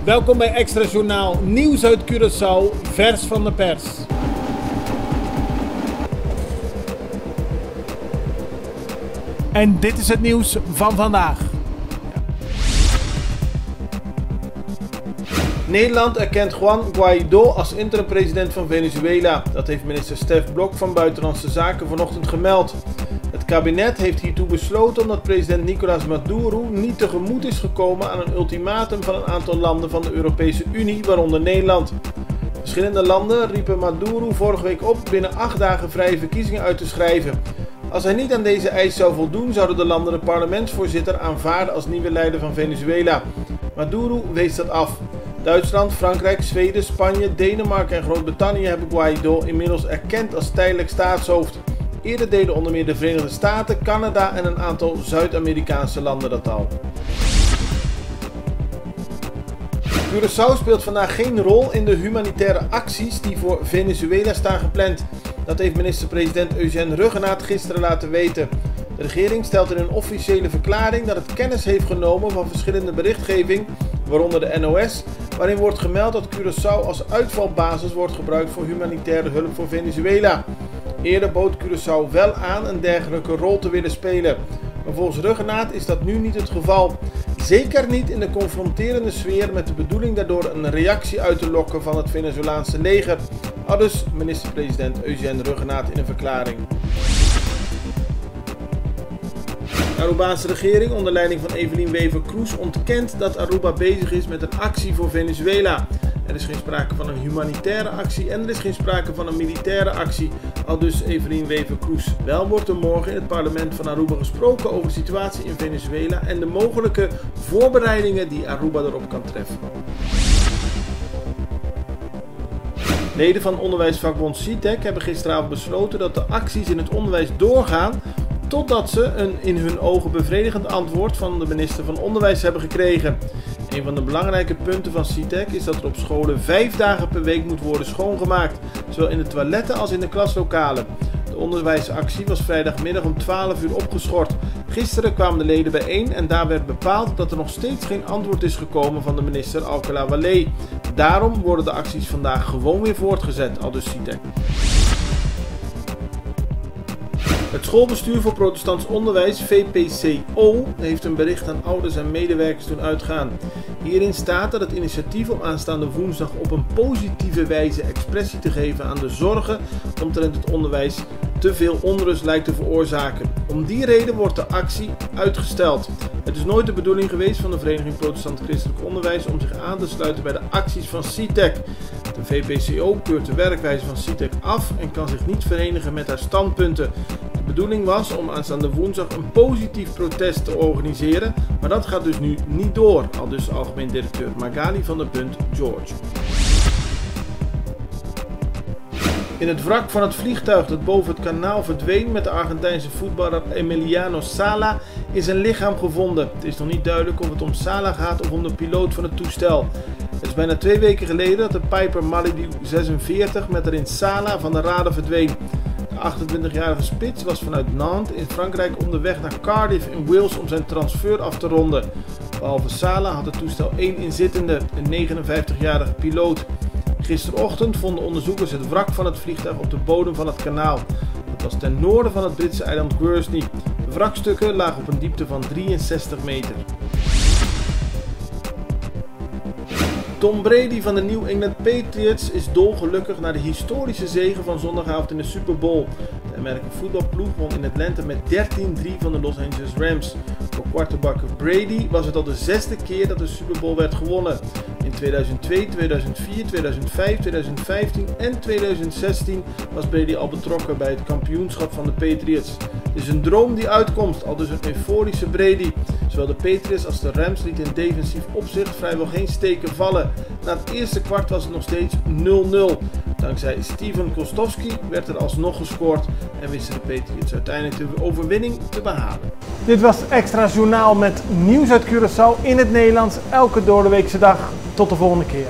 Welkom bij Extra Journaal, nieuws uit Curaçao, vers van de pers. En dit is het nieuws van vandaag. Nederland erkent Juan Guaidó als interim-president van Venezuela. Dat heeft minister Stef Blok van Buitenlandse Zaken vanochtend gemeld. Het kabinet heeft hiertoe besloten omdat president Nicolás Maduro niet tegemoet is gekomen aan een ultimatum van een aantal landen van de Europese Unie, waaronder Nederland. Verschillende landen riepen Maduro vorige week op binnen 8 dagen vrije verkiezingen uit te schrijven. Als hij niet aan deze eis zou voldoen, zouden de landen de parlementsvoorzitter aanvaarden als nieuwe leider van Venezuela. Maduro wees dat af. Duitsland, Frankrijk, Zweden, Spanje, Denemarken en Groot-Brittannië hebben Guaidó inmiddels erkend als tijdelijk staatshoofd. Eerder deden onder meer de Verenigde Staten, Canada en een aantal Zuid-Amerikaanse landen dat al. Curaçao speelt vandaag geen rol in de humanitaire acties die voor Venezuela staan gepland. Dat heeft minister-president Eugène Ruggenaat gisteren laten weten. De regering stelt in een officiële verklaring dat het kennis heeft genomen van verschillende berichtgeving, waaronder de NOS, waarin wordt gemeld dat Curaçao als uitvalbasis wordt gebruikt voor humanitaire hulp voor Venezuela. Eerder bood Curaçao wel aan een dergelijke rol te willen spelen, maar volgens Ruggenaat is dat nu niet het geval. Zeker niet in de confronterende sfeer met de bedoeling daardoor een reactie uit te lokken van het Venezolaanse leger, aldus minister-president Eugène Ruggenaat in een verklaring. De Arubaanse regering onder leiding van Evelien Wever-Kroes ontkent dat Aruba bezig is met een actie voor Venezuela. Er is geen sprake van een humanitaire actie en er is geen sprake van een militaire actie, aldus Evelien Wever-Kroes. Wel wordt er morgen in het parlement van Aruba gesproken over de situatie in Venezuela en de mogelijke voorbereidingen die Aruba erop kan treffen. Leden van onderwijsvakbond CITEC hebben gisteravond besloten dat de acties in het onderwijs doorgaan totdat ze een in hun ogen bevredigend antwoord van de minister van Onderwijs hebben gekregen. Een van de belangrijke punten van CITEC is dat er op scholen 5 dagen per week moet worden schoongemaakt, zowel in de toiletten als in de klaslokalen. De onderwijsactie was vrijdagmiddag om 12 uur opgeschort. Gisteren kwamen de leden bijeen en daar werd bepaald dat er nog steeds geen antwoord is gekomen van de minister Alcala Wallé. Daarom worden de acties vandaag gewoon weer voortgezet, aldus CITEC. Het schoolbestuur voor protestants onderwijs, VPCO, heeft een bericht aan ouders en medewerkers doen uitgaan. Hierin staat dat het initiatief om aanstaande woensdag op een positieve wijze expressie te geven aan de zorgen omtrent het onderwijs te veel onrust lijkt te veroorzaken. Om die reden wordt de actie uitgesteld. Het is nooit de bedoeling geweest van de Vereniging Protestant Christelijk Onderwijs om zich aan te sluiten bij de acties van CITEC. De VPCO keurt de werkwijze van CITEC af en kan zich niet verenigen met haar standpunten. De bedoeling was om aanstaande woensdag een positief protest te organiseren, maar dat gaat dus nu niet door, aldus algemeen directeur Magali van der Punt George. In het wrak van het vliegtuig dat boven het kanaal verdween met de Argentijnse voetballer Emiliano Sala is een lichaam gevonden. Het is nog niet duidelijk of het om Sala gaat of om de piloot van het toestel. Het is bijna 2 weken geleden dat de Piper Malibu 46 met erin Sala van de radar verdween. De 28-jarige spits was vanuit Nantes in Frankrijk onderweg naar Cardiff in Wales om zijn transfer af te ronden. Behalve Sala had het toestel 1 inzittende, een 59-jarige piloot. Gisterochtend vonden onderzoekers het wrak van het vliegtuig op de bodem van het kanaal. Dat was ten noorden van het Britse eiland Guernsey. De wrakstukken lagen op een diepte van 63 meter. Tom Brady van de New England Patriots is dolgelukkig na de historische zege van zondagavond in de Super Bowl. De Amerikaanse voetbalploeg won in Atlanta met 13-3 van de Los Angeles Rams. Voor quarterback Brady was het al de 6e keer dat de Super Bowl werd gewonnen. In 2002, 2004, 2005, 2015 en 2016 was Brady al betrokken bij het kampioenschap van de Patriots. Het is een droom die uitkomt, al dus een euforische Brady. Zowel de Patriots als de Rams lieten in defensief opzicht vrijwel geen steken vallen. Na het eerste kwart was het nog steeds 0-0. Dankzij Steven Kostowski werd er alsnog gescoord en wisten de Patriots uiteindelijk de overwinning te behalen. Dit was Extra Journaal met nieuws uit Curaçao in het Nederlands elke doordeweekse dag. Tot de volgende keer.